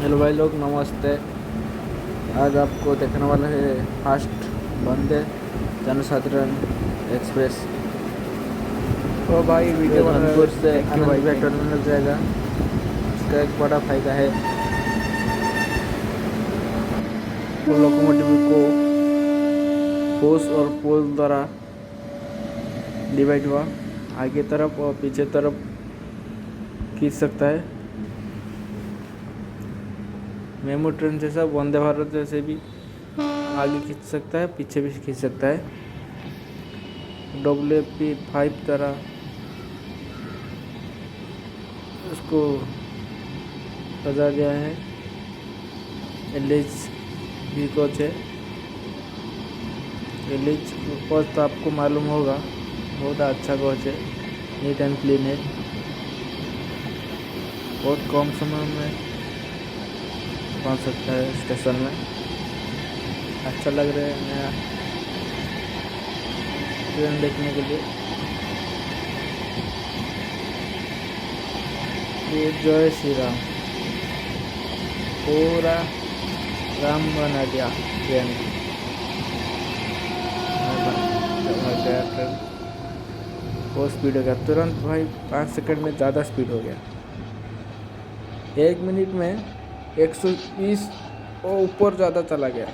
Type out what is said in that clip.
Hello भाई लोग, नमस्ते। आज आपको देखने वाला है फास्ट वंदे जनसाधारण एक्सप्रेस। तो भाई ये वीडियो बना रहे धनपुर हो। से थैंक यू आनंद भाई, विहार थैंक यू। टर्मिनल जाएगा। इसका एक बड़ा फायदा है, वो लोकोमोटिव को होस और पोल द्वारा डिवाइड हुआ आगे तरफ और पीछे तरफ खींच सकता है। मेमू ट्रेन जैसा वंदे भारत जैसे भी आगे खींच सकता है, पीछे भी खींच सकता है। WP5 द्वारा उसको सजा दिया है। LH भी कोच है। LH कोच तो आपको मालूम होगा, बहुत अच्छा कोच है, नीट एंड क्लीन है। बहुत कम समय में पहुंच सकता है स्टेशन में। अच्छा लग रहा है नया ट्रेन देखने के लिए। ये जय श्री राम, पूरा राम बना दिया ट्रेन। भाग गया ट्रेन, बहुत स्पीड हो गया तुरंत भाई, 5 सेकंड में ज़्यादा स्पीड हो गया। 1 मिनट में 120 और ऊपर ज़्यादा चला गया।